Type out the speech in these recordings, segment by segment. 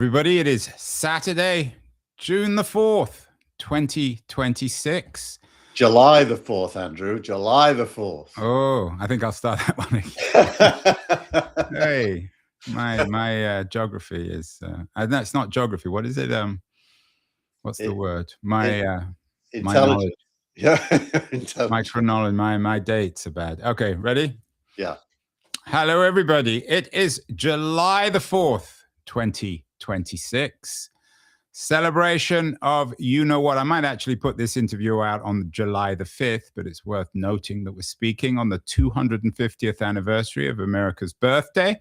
Everybody, it is Saturday, June the 4th, 2026. July the 4th, Andrew. July the 4th. Oh, I think I'll start that one again. Hey, my geography is no, it's not geography. What is it? What's the word? My knowledge. Yeah. My chronology, my dates are bad. Okay, ready? Yeah. Hello, everybody. It is July the 4th, 2026. Celebration of you know what. I might actually put this interview out on July the 5th, but it's worth noting that we're speaking on the 250th anniversary of America's birthday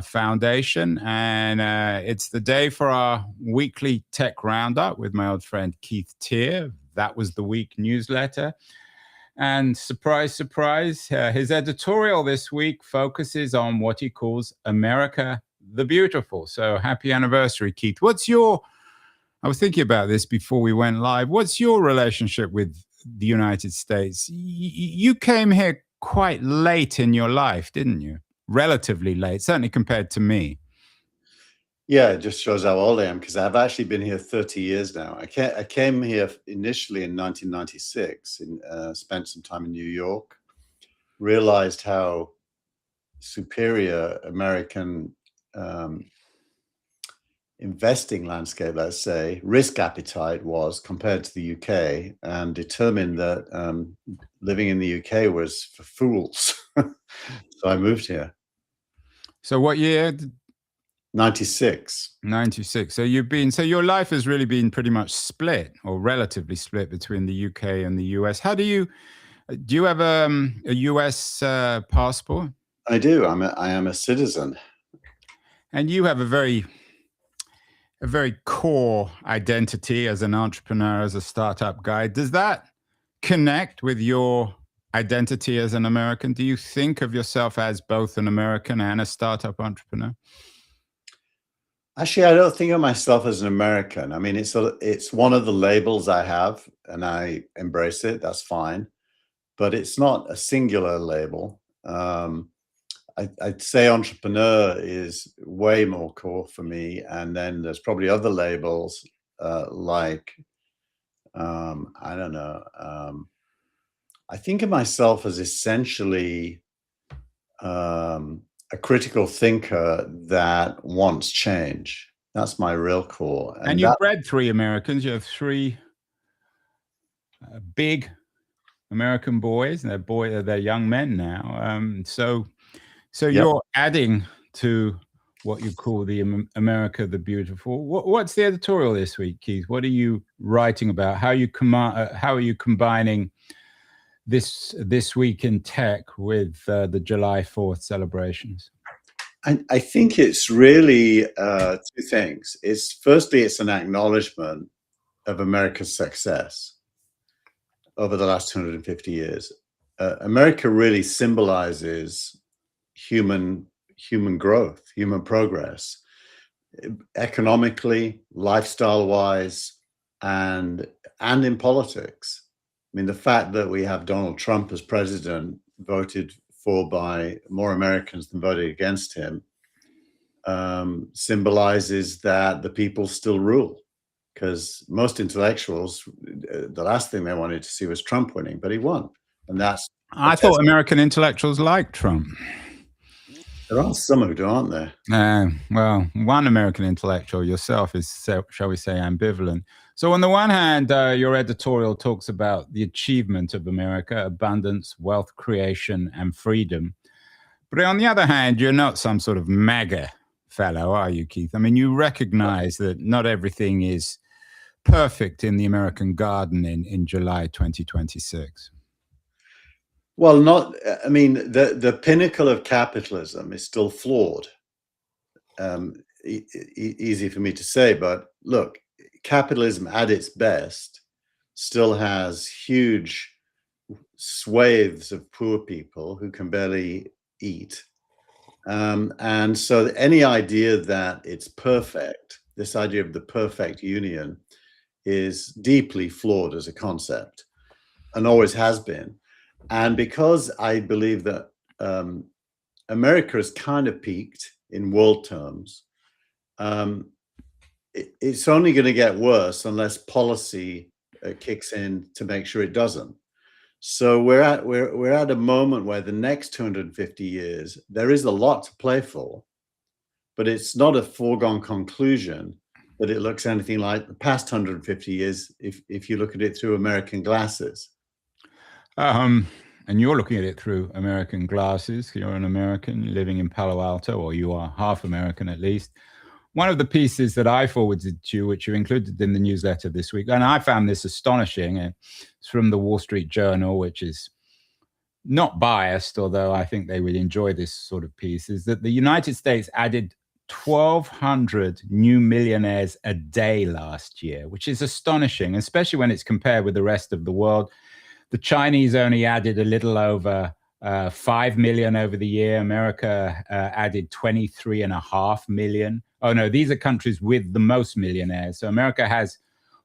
foundation. And it's the day for our weekly tech roundup with my old friend Keith Teare. That was the week newsletter. And surprise, surprise, his editorial this week focuses on what he calls America the Beautiful. So happy anniversary, Keith. I was thinking about this before we went live. What's your relationship with the United States? You came here quite late in your life, didn't you? Relatively late, certainly compared to me. Yeah, it just shows how old I am because I've actually been here 30 years now. I came here initially in 1996 and spent some time in New York, realized how superior American investing landscape, let's say, risk appetite was compared to the UK, and determined that living in the UK was for fools. So I moved here. So what year? 96. 96. So your life has really been pretty much split or relatively split between the UK and the US. How do you have a US passport? I do. I am a citizen. And you have a very core identity as an entrepreneur, as a startup guy. Does that connect with your identity as an American? Do you think of yourself as both an American and a startup entrepreneur? Actually, I don't think of myself as an American. I mean, it's one of the labels I have, and I embrace it. That's fine, but it's not a singular label. I'd say entrepreneur is way more core for me, and then there's probably other labels like I don't know. I think of myself as essentially a critical thinker that wants change. That's my real core. And you've bred three Americans. You have three big American boys, and they're young men now. So yep. You're adding to what you call the America the Beautiful. What's the editorial this week, Keith? What are you writing about? How are you combining this week in tech with the July 4th celebrations? I think it's really two things. Firstly, it's an acknowledgement of America's success over the last 250 years. America really symbolizes human growth, human progress, economically, lifestyle-wise, and in politics. I mean, the fact that we have Donald Trump as president, voted for by more Americans than voted against him, symbolizes that the people still rule. Because most intellectuals, the last thing they wanted to see was Trump winning, but he won. And I thought American intellectuals liked Trump. There are some who do, aren't there? Well, one American intellectual, yourself, is, shall we say, ambivalent. So on the one hand, your editorial talks about the achievement of America, abundance, wealth creation, and freedom. But on the other hand, you're not some sort of MAGA fellow, are you, Keith? I mean, you recognize that not everything is perfect in the American garden in July 2026. Well, I mean, the pinnacle of capitalism is still flawed. Easy for me to say, but look, capitalism at its best still has huge swathes of poor people who can barely eat. And so any idea that it's perfect, this idea of the perfect union, is deeply flawed as a concept and always has been. And because I believe that America has kind of peaked in world terms, it's only going to get worse unless policy kicks in to make sure it doesn't. So we're at a moment where the next 250 years there is a lot to play for, but it's not a foregone conclusion that it looks anything like the past 150 years if you look at it through American glasses. And you're looking at it through American glasses. You're an American living in Palo Alto, or you are half American at least. One of the pieces that I forwarded to you, which you included in the newsletter this week, and I found this astonishing, it's from the Wall Street Journal, which is not biased, although I think they would enjoy this sort of piece, is that the United States added 1,200 new millionaires a day last year, which is astonishing, especially when it's compared with the rest of the world. The Chinese only added a little over 5 million over the year. America added 23.5 million. Oh no, these are countries with the most millionaires. So America has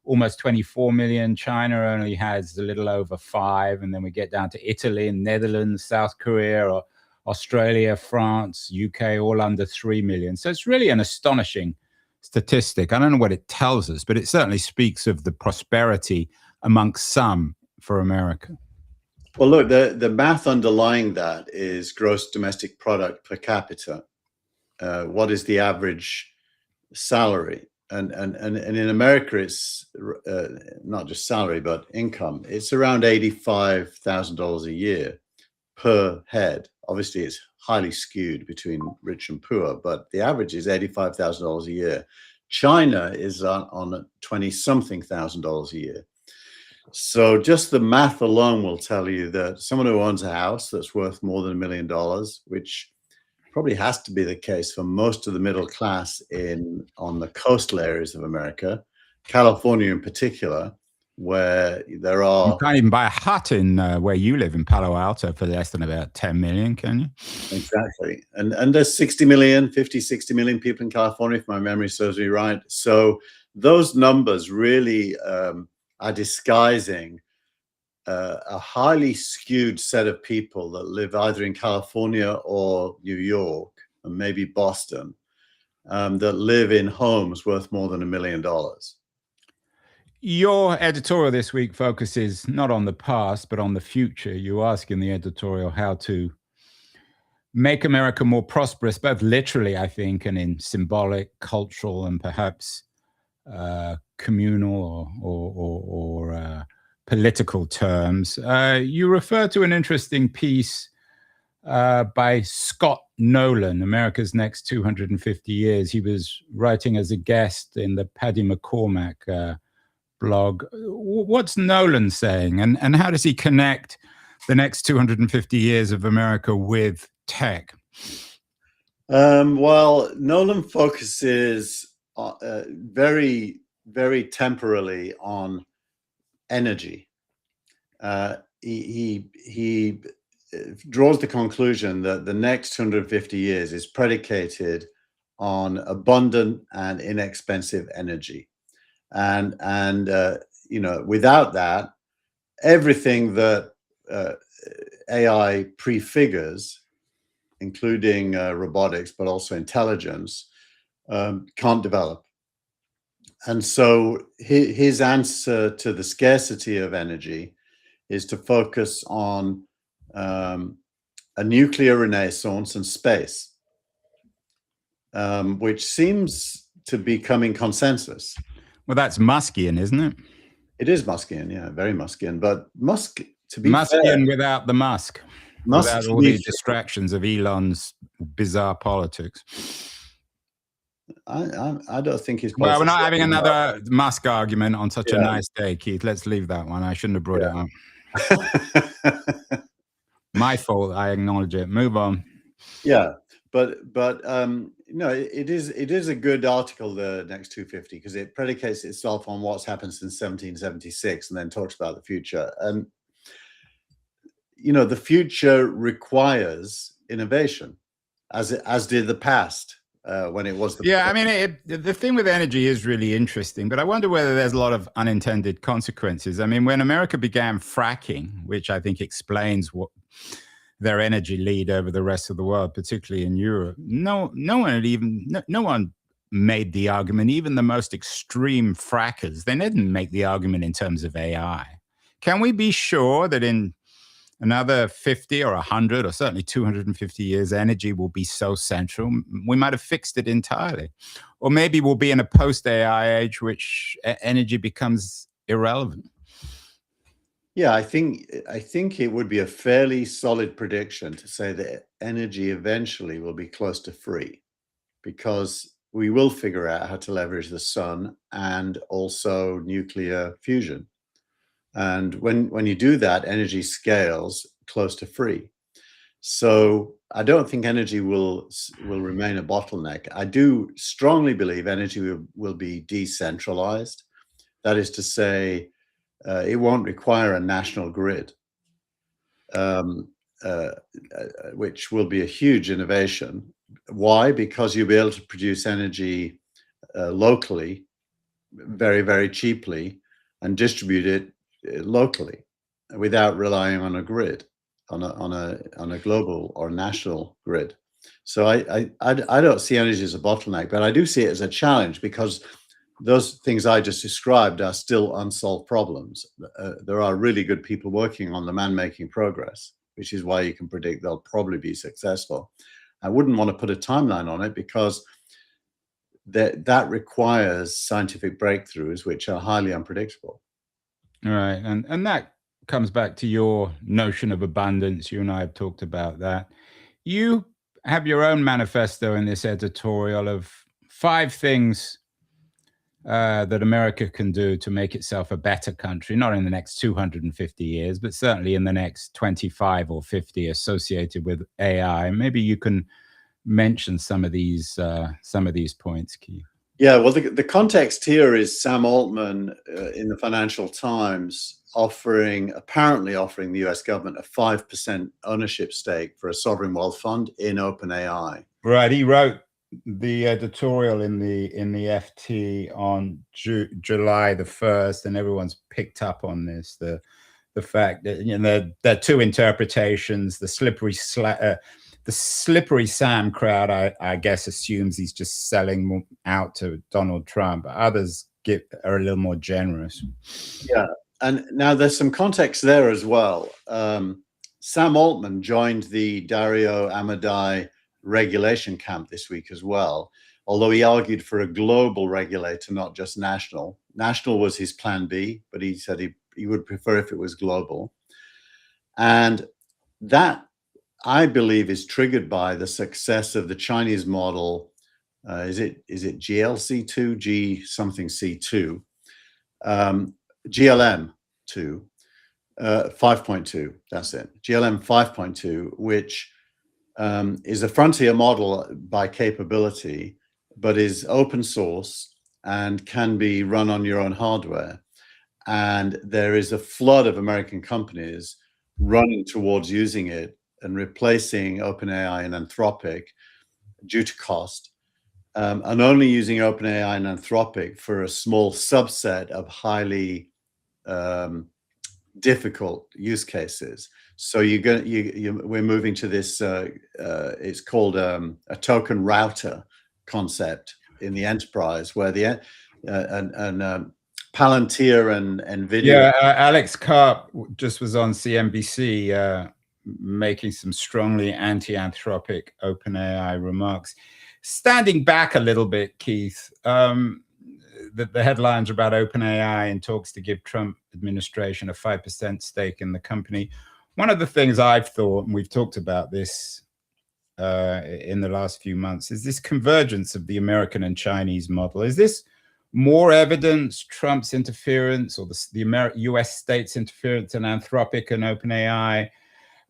almost 24 million. China only has a little over 5. And then we get down to Italy and Netherlands, South Korea, or Australia, France, UK, all under 3 million. So it's really an astonishing statistic. I don't know what it tells us, but it certainly speaks of the prosperity amongst some for America. Well, look, the math underlying that is gross domestic product per capita. What is the average salary? And in America, it's not just salary, but income. It's around $85,000 a year per head. Obviously, it's highly skewed between rich and poor, but the average is $85,000 a year. China is on $20-something thousand a year. So just the math alone will tell you that someone who owns a house that's worth more than $1 million, which probably has to be the case for most of the middle class on the coastal areas of America, California in particular, where there are... You can't even buy a hut in where you live in Palo Alto for less than about 10 million, can you? Exactly. And there's 60 million people in California, if my memory serves me right. So those numbers really are disguising a highly skewed set of people that live either in California or New York and maybe Boston, that live in homes worth more than $1 million. Your editorial this week focuses not on the past, but on the future. You ask in the editorial how to make America more prosperous, both literally, I think, and in symbolic, cultural, and perhaps communal or political terms. You refer to an interesting piece by Scott Nolan, America's Next 250 Years. He was writing as a guest in the Paddy McCormack blog. What's Nolan saying, and how does he connect the next 250 years of America with tech? Well, Nolan focuses very, very temporarily on energy. He draws the conclusion that the next 250 years is predicated on abundant and inexpensive energy. And you know, without that, everything that AI prefigures, including robotics, but also intelligence, can't develop. And so his answer to the scarcity of energy is to focus on a nuclear renaissance and space, which seems to be becoming consensus. Well, that's Muskian, isn't it? It is Muskian, yeah, very Muskian. But Musk, to be Muskian fair, without the Musk, without all the distractions of Elon's bizarre politics. I don't think he's... Well, we're not having another Musk argument on such a nice day, Keith. Let's leave that one. I shouldn't have brought it up. My fault. I acknowledge it. Move on. Yeah, but no, it is a good article, the Next 250, because it predicates itself on what's happened since 1776 and then talks about the future. And you know, the future requires innovation, as did the past. When it was the... Yeah, I mean, the thing with energy is really interesting, but I wonder whether there's a lot of unintended consequences. I mean, when America began fracking, which I think explains what their energy lead over the rest of the world, particularly in Europe, no one made the argument, even the most extreme frackers, they didn't make the argument in terms of AI. Can we be sure that in another 50 or 100 or certainly 250 years, energy will be so central? We might have fixed it entirely. Or maybe we'll be in a post-AI age, which energy becomes irrelevant. Yeah, I think it would be a fairly solid prediction to say that energy eventually will be close to free, because we will figure out how to leverage the sun and also nuclear fusion. And when you do that, energy scales close to free. So I don't think energy will remain a bottleneck. I do strongly believe energy will be decentralized. That is to say, it won't require a national grid, which will be a huge innovation. Why? Because you'll be able to produce energy locally, very, very cheaply, and distribute it locally without relying on a grid, on a global or national grid. So I don't see energy as a bottleneck, but I do see it as a challenge, because those things I just described are still unsolved problems. There are really good people working on the man-making progress, which is why you can predict they'll probably be successful. I wouldn't want to put a timeline on it, because that requires scientific breakthroughs which are highly unpredictable. Right. And that comes back to your notion of abundance. You and I have talked about that. You have your own manifesto in this editorial of 5 things that America can do to make itself a better country, not in the next 250 years, but certainly in the next 25 or 50 associated with AI. Maybe you can mention some of these points, Keith. Yeah, well, the context here is Sam Altman in the Financial Times apparently offering the US government a 5% ownership stake for a sovereign wealth fund in OpenAI. Right. He wrote the editorial in the FT on July the 1st, and everyone's picked up on this. The fact that, you know, there are 2 interpretations. The slippery Sam crowd, I guess, assumes he's just selling out to Donald Trump. Others are a little more generous. Yeah, and now there's some context there as well. Sam Altman joined the Dario Amodei regulation camp this week as well, although he argued for a global regulator, not just national. National was his plan B, but he said he would prefer if it was global. And that, I believe, is triggered by the success of the Chinese model. Is it GLC2, G something C2, GLM2, 5.2. That's it, GLM 5.2, which is a frontier model by capability, but is open source and can be run on your own hardware. And there is a flood of American companies running towards using it and replacing OpenAI and Anthropic due to cost, and only using OpenAI and Anthropic for a small subset of highly difficult use cases. So we're moving to this. It's called a token router concept in the enterprise, where Palantir and NVIDIA. Yeah, Alex Karp just was on CNBC making some strongly anti-Anthropic OpenAI remarks. Standing back a little bit, Keith, the headlines are about OpenAI and talks to give Trump administration a 5% stake in the company. One of the things I've thought, and we've talked about this in the last few months, is this convergence of the American and Chinese model. Is this more evidence Trump's interference, or the US states' interference in Anthropic and OpenAI,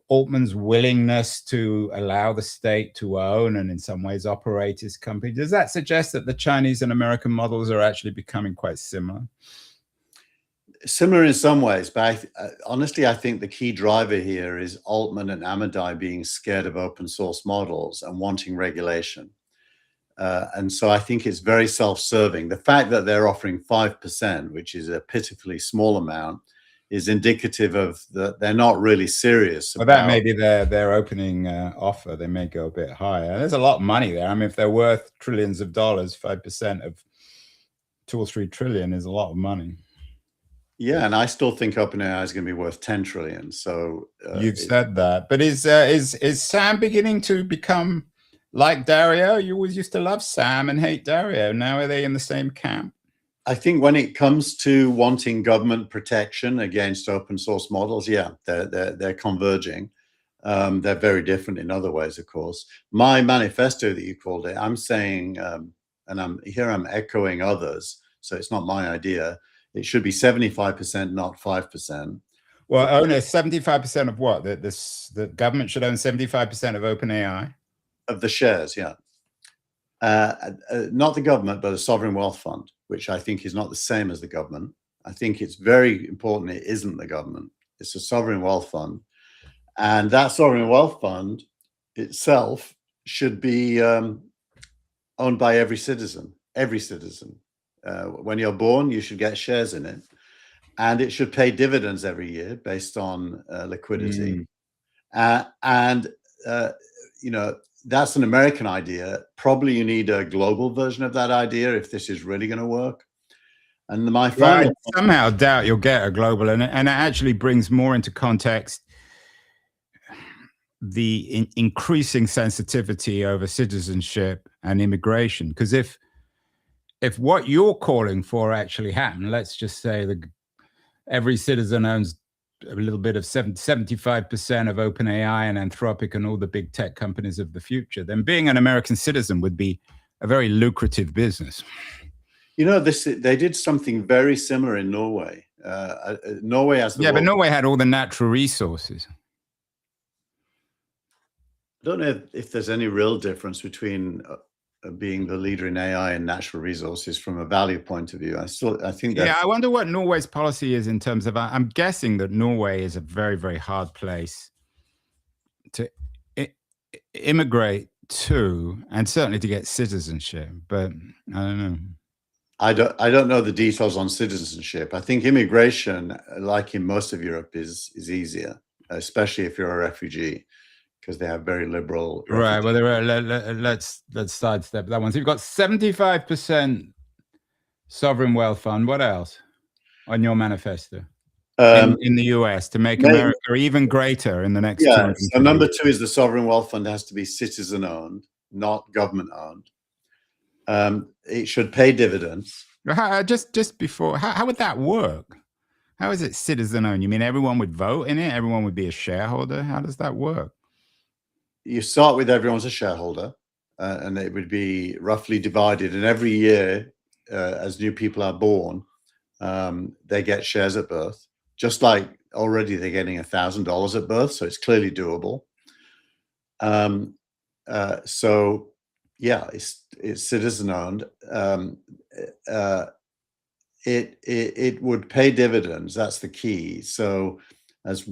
Altman's willingness to allow the state to own and in some ways operate his company? Does that suggest that the Chinese and American models are actually becoming quite similar? Similar in some ways, but honestly, I think the key driver here is Altman and Amodei being scared of open source models and wanting regulation. And so I think it's very self-serving. The fact that they're offering 5%, which is a pitifully small amount, is indicative of that they're not really serious Well, about. that may be their opening offer. They may go a bit higher. There's a lot of money there. I mean, if they're worth trillions of dollars, 5% of 2 or 3 trillion is a lot of money. Yeah, and I still think OpenAI is going to be worth 10 trillion. So you've said that, but is Sam beginning to become like Dario? You always used to love Sam and hate Dario. Now are they in the same camp? I think when it comes to wanting government protection against open source models, yeah, they're converging. They're very different in other ways, of course. My manifesto that you called it, I'm saying, and I'm echoing others, so it's not my idea. It should be 75%, not 5%. Well, own 75% of what? The government should own 75% of OpenAI? Of the shares, yeah. Not the government, but a sovereign wealth fund, which I think is not the same as the government. I think it's very important it isn't the government. It's a sovereign wealth fund. And that sovereign wealth fund itself should be owned by every citizen. Every citizen. When you're born, you should get shares in it. And it should pay dividends every year based on liquidity. You know, that's an American idea. Probably you need a global version of that idea if this is really going to work. And my final I somehow doubt you'll get a global, and it actually brings more into context the increasing sensitivity over citizenship and immigration. Because if what you're calling for actually happened, let's just say every citizen owns a little bit of 75% of OpenAI and Anthropic and all the big tech companies of the future, then being an American citizen would be a very lucrative business. You know, they did something very similar in Norway. Norway has but Norway had all the natural resources. I don't know if there's any real difference between being the leader in AI and natural resources from a value point of view. I think that. Yeah, I wonder what Norway's policy is in terms of. I'm guessing that Norway is a very, very hard place to immigrate to, and certainly to get citizenship. But I don't know. I don't know the details on citizenship. I think immigration, like in most of Europe, is easier, especially if you're a refugee, because they have very liberal. Right. Well, let's sidestep that one. So you've got 75% sovereign wealth fund. What else on your manifesto in the US to make America even greater in the next? Yeah. So number 2 is the sovereign wealth fund has to be citizen owned, not government owned. It should pay dividends. Just before, how would that work? How is it citizen owned? You mean everyone would vote in it? Everyone would be a shareholder? How does that work? You start with everyone's a shareholder, and it would be roughly divided. And every year, as new people are born, they get shares at birth. Just like already they're getting $1,000 at birth, so it's clearly doable. So yeah, it's citizen owned. It would pay dividends. That's the key. So as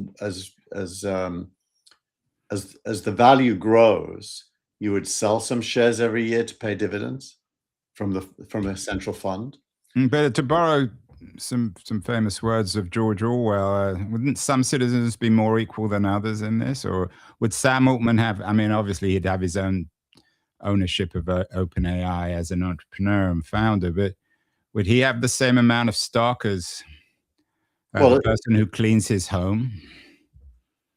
the value grows, you would sell some shares every year to pay dividends from a central fund. But to borrow some famous words of George Orwell, wouldn't some citizens be more equal than others in this? Or would Sam Altman have? I mean, obviously he'd have his own ownership of OpenAI as an entrepreneur and founder, but would he have the same amount of stock as the person who cleans his home?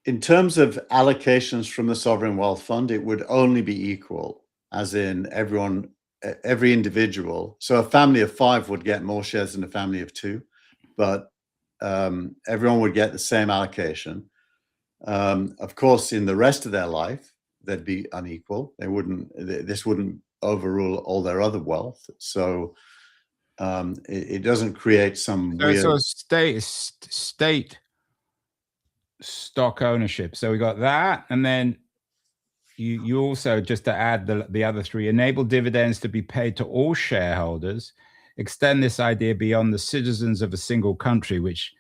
In terms of allocations from the sovereign wealth fund, it would only be equal, as in every individual. So a family of 5 would get more shares than a family of 2, but everyone would get the same allocation. Of course, in the rest of their life, they'd be unequal. This wouldn't overrule all their other wealth. So it doesn't create some weird. So state stock ownership. So we got that, and then you also, just to add the other 3, enable dividends to be paid to all shareholders, extend this idea beyond the citizens of a single country, which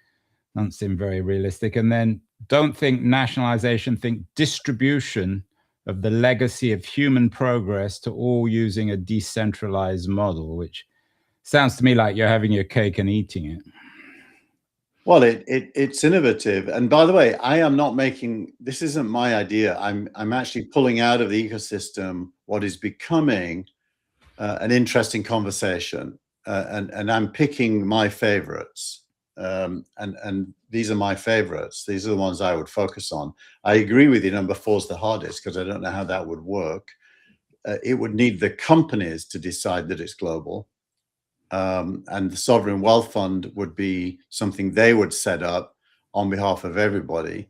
doesn't seem very realistic, and then don't think nationalization, think distribution of the legacy of human progress to all using a decentralized model, which sounds to me like you're having your cake and eating it. Well, it's innovative. And by the way, I am not making, this isn't my idea. I'm actually pulling out of the ecosystem what is becoming an interesting conversation. And I'm picking my favorites. And these are my favorites. These are the ones I would focus on. I agree with you. Number 4 is the hardest because I don't know how that would work. It would need the companies to decide that it's global. And the sovereign wealth fund would be something they would set up on behalf of everybody.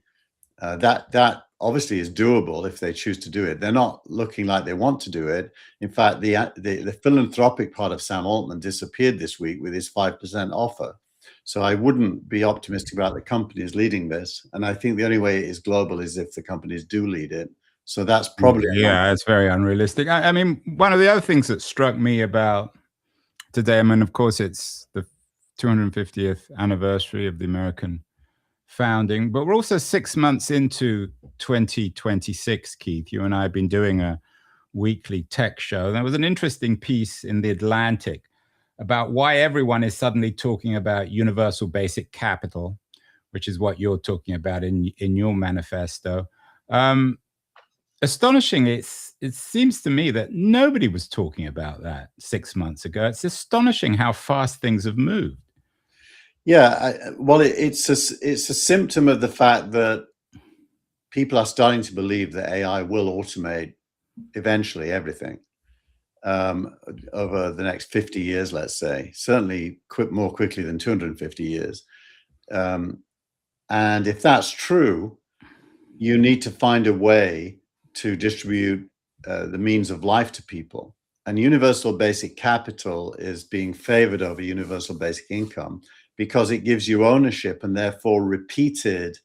That obviously is doable if they choose to do it. They're not looking like they want to do it. In fact, the philanthropic part of Sam Altman disappeared this week with his 5% offer. So I wouldn't be optimistic about the companies leading this. And I think the only way it is global is if the companies do lead it. So that's probably it's very unrealistic. I mean, one of the other things that struck me about today, I mean, of course, it's the 250th anniversary of the American founding, but we're also 6 months into 2026, Keith. You and I have been doing a weekly tech show. There was an interesting piece in The Atlantic about why everyone is suddenly talking about universal basic capital, which is what you're talking about in your manifesto. Astonishing, it seems to me that nobody was talking about that 6 months ago. It's astonishing how fast things have moved. Yeah, well, it's a symptom of the fact that people are starting to believe that AI will automate eventually everything over the next 50 years, let's say, certainly more quickly than 250 years. And if that's true, you need to find a way to distribute the means of life to people. And universal basic capital is being favored over universal basic income because it gives you ownership and therefore repeated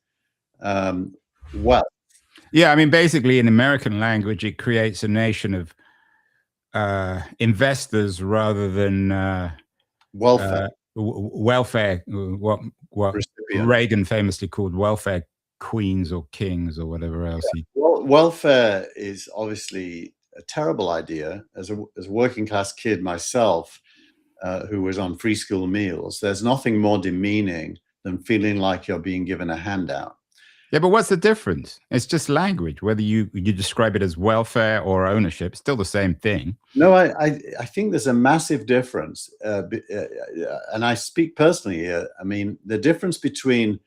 wealth. Yeah, I mean, basically in American language, it creates a nation of investors rather than welfare. Welfare, what Reagan famously called welfare queens or kings or whatever else. Well, welfare is obviously a terrible idea. As a working class kid myself, who was on free school meals, there's nothing more demeaning than feeling like you're being given a handout. Yeah, but what's the difference? It's just language. Whether you describe it as welfare or ownership, it's still the same thing. No, I think there's a massive difference. And I speak personally here. I mean, the difference between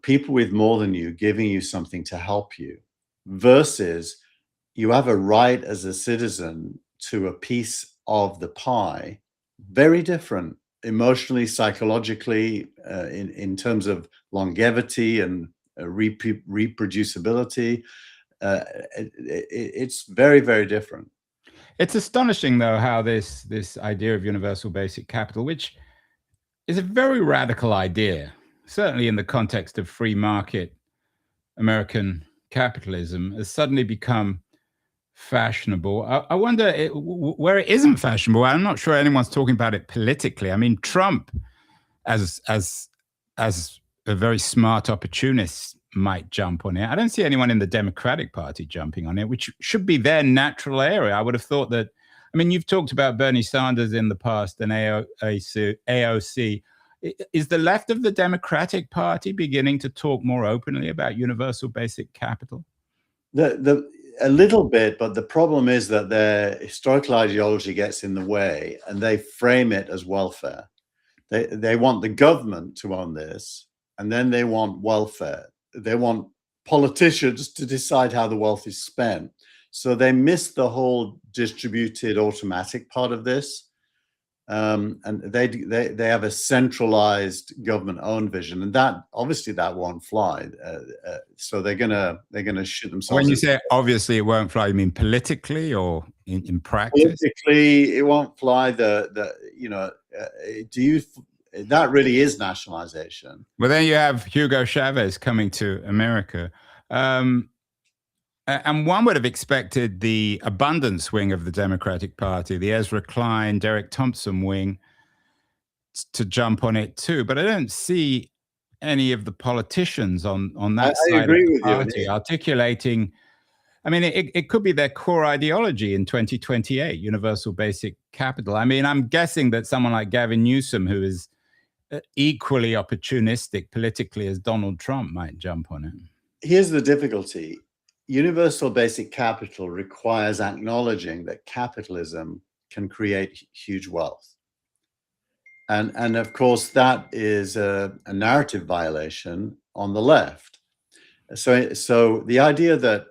people with more than you giving you something to help you versus you have a right as a citizen to a piece of the pie, very different emotionally, psychologically, in terms of longevity and reproducibility. It's very, very different. It's astonishing, though, how this idea of universal basic capital, which is a very radical idea, certainly in the context of free market American capitalism, has suddenly become fashionable. I wonder where it isn't fashionable. I'm not sure anyone's talking about it politically. I mean, Trump, as a very smart opportunist, might jump on it. I don't see anyone in the Democratic Party jumping on it, which should be their natural area. I would have thought that. I mean, you've talked about Bernie Sanders in the past and AOC. Is the left of the Democratic Party beginning to talk more openly about universal basic capital? A little bit, but the problem is that their historical ideology gets in the way and they frame it as welfare. They want the government to own this, and then they want welfare. They want politicians to decide how the wealth is spent. So they miss the whole distributed automatic part of this. And they have a centralized government-owned vision, and that obviously that won't fly. So they're gonna shoot themselves. When you say obviously it won't fly, you mean politically or in practice? Politically, it won't fly. That really is nationalization? Well, then you have Hugo Chavez coming to America. And one would have expected the abundance wing of the Democratic Party, the Ezra Klein, Derek Thompson wing, to jump on it too. But I don't see any of the politicians on that side of the party articulating. I mean, it could be their core ideology in 2028, universal basic capital. I mean, I'm guessing that someone like Gavin Newsom, who is equally opportunistic politically as Donald Trump might jump on it. Here's the difficulty. Universal basic capital requires acknowledging that capitalism can create huge wealth. And of course, that is a narrative violation on the left. So the idea that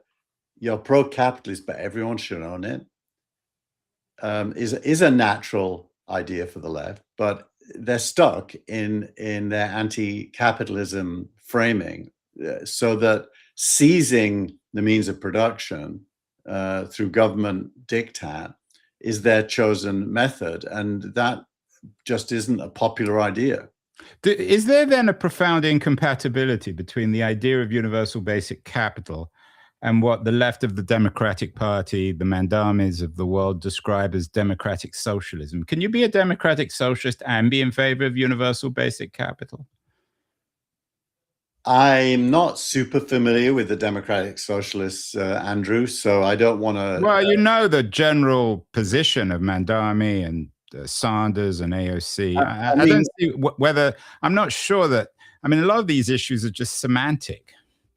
you're pro-capitalist, but everyone should own it, is a natural idea for the left, but they're stuck in their anti-capitalism framing, so that seizing the means of production through government diktat is their chosen method, and that just isn't a popular idea. Is there then a profound incompatibility between the idea of universal basic capital and what the left of the Democratic Party, the Mandamis of the world, describe as democratic socialism? Can you be a democratic socialist and be in favor of universal basic capital? I'm not super familiar with the democratic socialists, Andrew, so I don't want to... Well, you know the general position of Mandami and Sanders and AOC. I don't see whether... I'm not sure that... I mean, a lot of these issues are just semantic.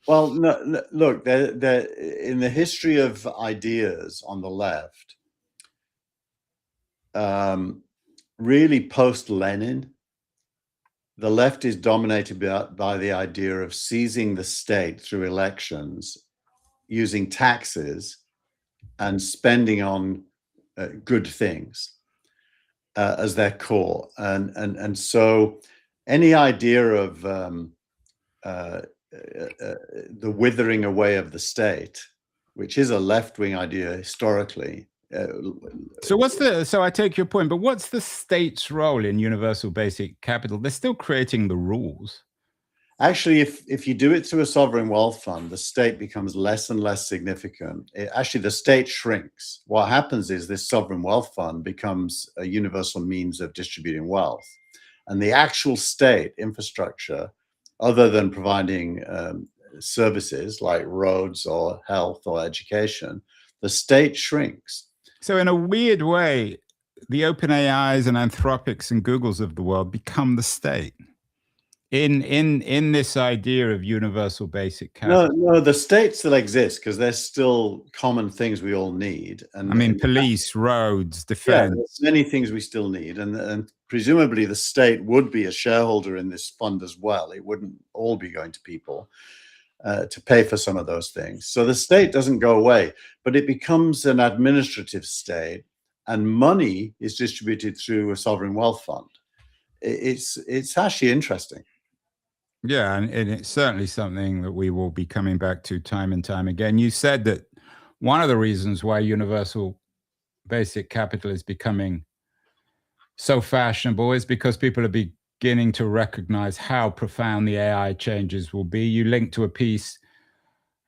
Well, no, look, in the history of ideas on the left, really post-Lenin, the left is dominated by the idea of seizing the state through elections, using taxes and spending on good things as their core. And so any idea of the withering away of the state, which is a left-wing idea historically. So I take your point, but what's the state's role in universal basic capital? They're still creating the rules. Actually, if you do it through a sovereign wealth fund, the state becomes less and less significant. Actually, the state shrinks. What happens is this sovereign wealth fund becomes a universal means of distributing wealth. And the actual state infrastructure, other than providing services like roads or health or education, the state shrinks. So in a weird way, the OpenAIs and Anthropics and Googles of the world become the state in this idea of universal basic capital. No, the state still exists because there's still common things we all need. And I mean, police, roads, defense. Yeah, there's many things we still need. And presumably the state would be a shareholder in this fund as well. It wouldn't all be going to people to pay for some of those things. So the state doesn't go away, but it becomes an administrative state, and money is distributed through a sovereign wealth fund. It's actually interesting. Yeah, and it's certainly something that we will be coming back to time and time again. You said that one of the reasons why universal basic capital is becoming so fashionable is because people are beginning to recognize how profound the AI changes will be. You linked to a piece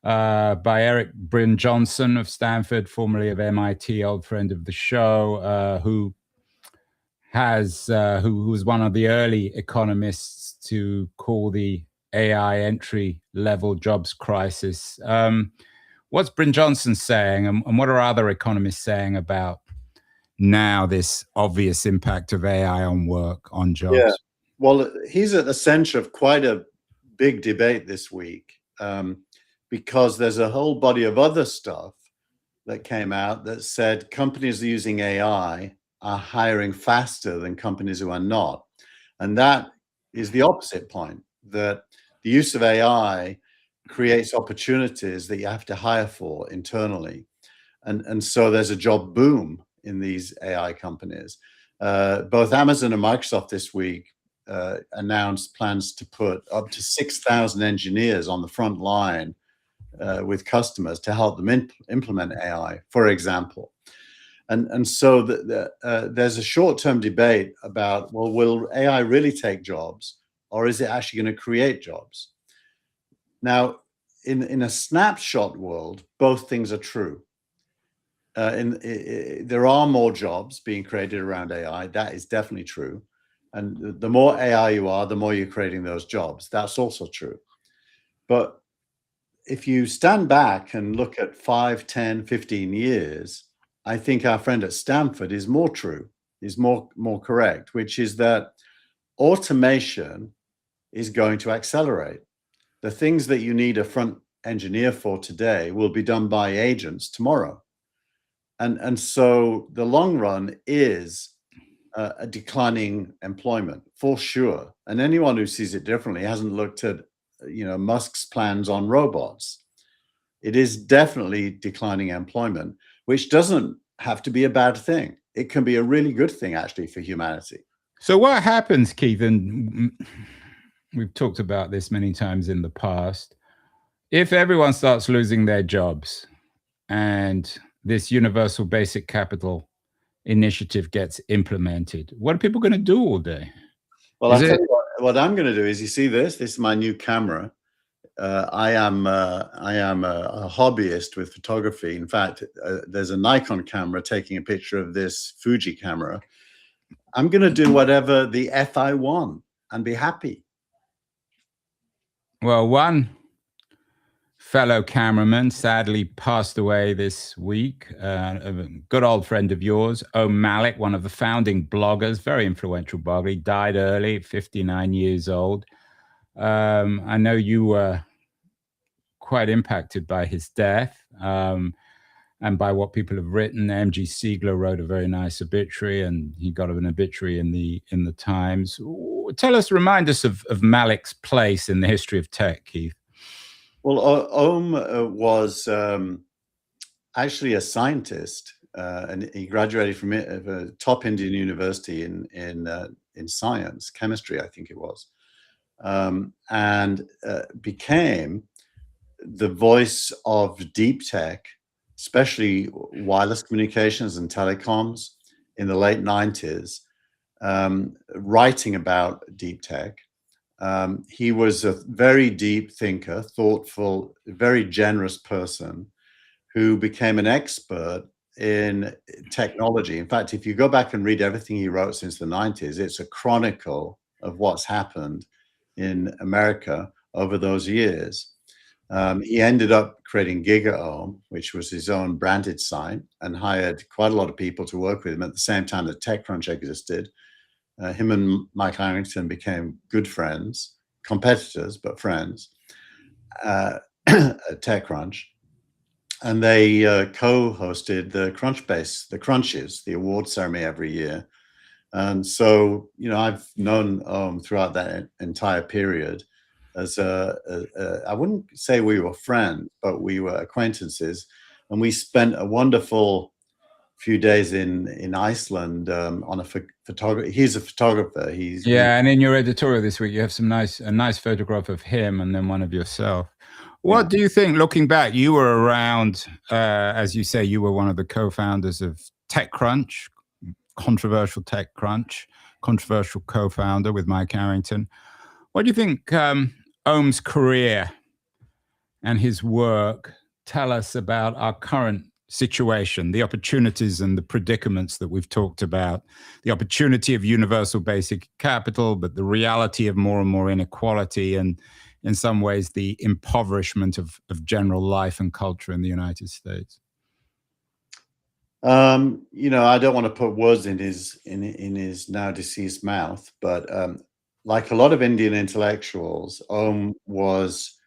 by Eric Bryn Johnson of Stanford, formerly of MIT, old friend of the show, who was one of the early economists to call the AI entry level jobs crisis. What's Bryn Johnson saying, and what are other economists saying about now this obvious impact of AI on work, on jobs? Yeah. Well, he's at the center of quite a big debate this week, because there's a whole body of other stuff that came out that said companies using AI are hiring faster than companies who are not. And that is the opposite point, that the use of AI creates opportunities that you have to hire for internally. And so there's a job boom in these AI companies. Both Amazon and Microsoft this week announced plans to put up to 6,000 engineers on the front line with customers to help them implement AI, for example. And so there's a short-term debate about, well, will AI really take jobs, or is it actually going to create jobs? Now, in a snapshot world, both things are true. There are more jobs being created around AI. That is definitely true. And the more AI you are, the more you're creating those jobs. That's also true. But if you stand back and look at 5, 10, 15 years, I think our friend at Stanford is more true, is more correct, which is that automation is going to accelerate. The things that you need a front engineer for today will be done by agents tomorrow. And so the long run is a declining employment for sure. And anyone who sees it differently hasn't looked at, Musk's plans on robots. It is definitely declining employment, which doesn't have to be a bad thing. It can be a really good thing, actually, for humanity. So what happens, Keith, and we've talked about this many times in the past, if everyone starts losing their jobs and this universal basic capital initiative gets implemented, what are people going to do all day? Well, I'll tell you what I'm going to do is, you see this? This is my new camera. I am a hobbyist with photography. In fact, there's a Nikon camera taking a picture of this Fuji camera. I'm going to do whatever the F I want and be happy. Well, one fellow cameraman sadly passed away this week. A good old friend of yours, Om Malik, one of the founding bloggers, very influential blogger. He died early, 59 years old. I know you were quite impacted by his death and by what people have written. MG Siegler wrote a very nice obituary, and he got an obituary in the Times. Remind us of Malik's place in the history of tech, Keith. Well, Om was actually a scientist, and he graduated from a top Indian university in science, chemistry, I think it was, and became the voice of deep tech, especially wireless communications and telecoms, in the late 90s, writing about deep tech. He was a very deep thinker, thoughtful, very generous person who became an expert in technology. In fact, if you go back and read everything he wrote since the 90s, it's a chronicle of what's happened in America over those years. He ended up creating GigaOM, which was his own branded site, and hired quite a lot of people to work with him at the same time that TechCrunch existed. Him and Mike Harrington became good friends, competitors, but friends at TechCrunch. And they co-hosted the Crunchbase, the Crunches, the award ceremony every year. And so, I've known throughout that entire period as I wouldn't say we were friends, but we were acquaintances. And we spent a wonderful few days in Iceland on a photography. He's a photographer. And in your editorial this week, you have a nice photograph of him and then one of yourself. What do you think, looking back? You were around, as you say, you were one of the co-founders of TechCrunch, controversial TechCrunch, controversial co-founder with Mike Harrington. What do you think Om's career and his work tell us about our current situation, the opportunities and the predicaments that we've talked about, the opportunity of universal basic capital, but the reality of more and more inequality, and in some ways the impoverishment of general life and culture in the United States? I don't want to put words in his now deceased mouth, but like a lot of Indian intellectuals, Om was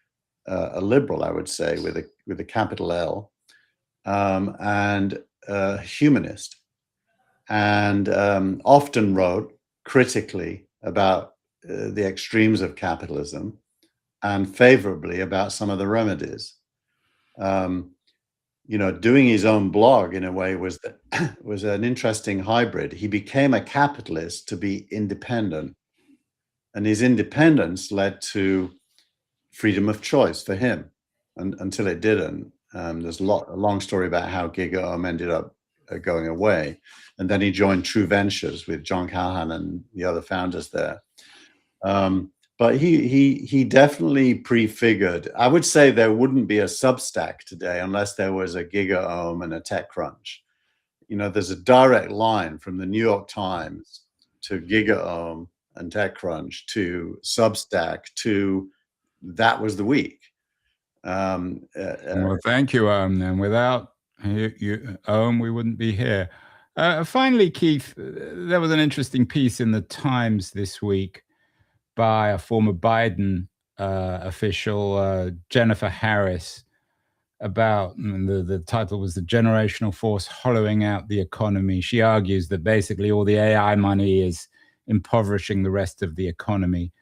a liberal, I would say, with a capital L. And a humanist, and often wrote critically about the extremes of capitalism and favorably about some of the remedies. Doing his own blog in a way was an interesting hybrid. He became a capitalist to be independent, and his independence led to freedom of choice for him, until it didn't. There's a long story about how GigaOM ended up going away, and then he joined True Ventures with John Callahan and the other founders there. But he definitely prefigured. I would say there wouldn't be a Substack today unless there was a GigaOM and a TechCrunch. There's a direct line from the New York Times to GigaOM and TechCrunch to Substack to That Was the Week. Well, thank you, Om. And without you, Om, we wouldn't be here. Finally, Keith, there was an interesting piece in the Times this week by a former Biden official, Jennifer Harris, about the title was "The Generational Force Hollowing Out the Economy." She argues that basically all the AI money is impoverishing the rest of the economy.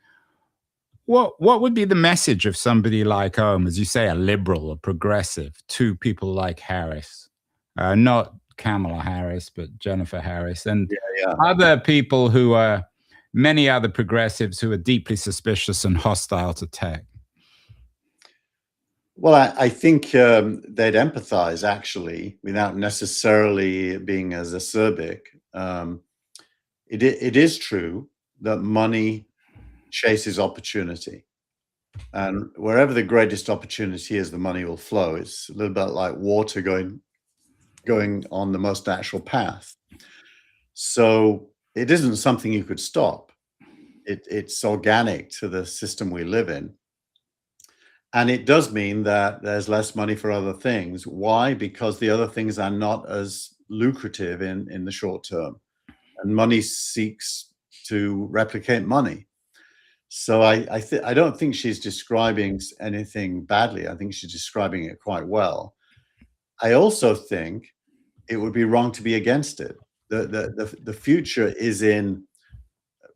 What would be the message of somebody like as you say, a liberal, a progressive, to people like Harris, not Kamala Harris, but Jennifer Harris, and other people who are many other progressives who are deeply suspicious and hostile to tech? Well, I think they'd empathize, actually, without necessarily being as acerbic. It is true that money chases opportunity. And wherever the greatest opportunity is, the money will flow. It's a little bit like water going on the most natural path. So it isn't something you could stop. It's organic to the system we live in. And it does mean that there's less money for other things. Why? Because the other things are not as lucrative in the short term. And money seeks to replicate money. So I don't think she's describing anything badly. I think she's describing it quite well. I also think it would be wrong to be against it. The future is in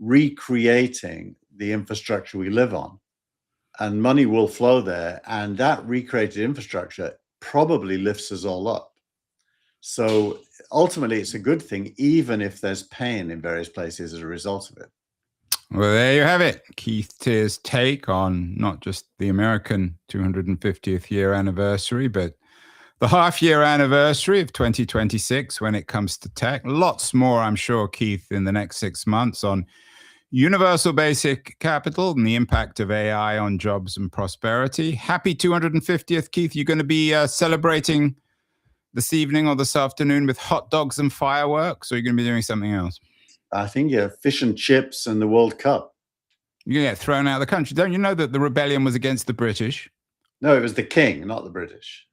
recreating the infrastructure we live on, and money will flow there, and that recreated infrastructure probably lifts us all up. So ultimately, it's a good thing, even if there's pain in various places as a result of it. Well, there you have it. Keith Tear's take on not just the American 250th year anniversary, but the half-year anniversary of 2026 when it comes to tech. Lots more, I'm sure, Keith, in the next 6 months on universal basic capital and the impact of AI on jobs and prosperity. Happy 250th, Keith. You're going to be celebrating this evening or this afternoon with hot dogs and fireworks, or are you going to be doing something else? I think, fish and chips and the World Cup. You're going to get thrown out of the country. Don't you know that the rebellion was against the British? No, it was the king, not the British.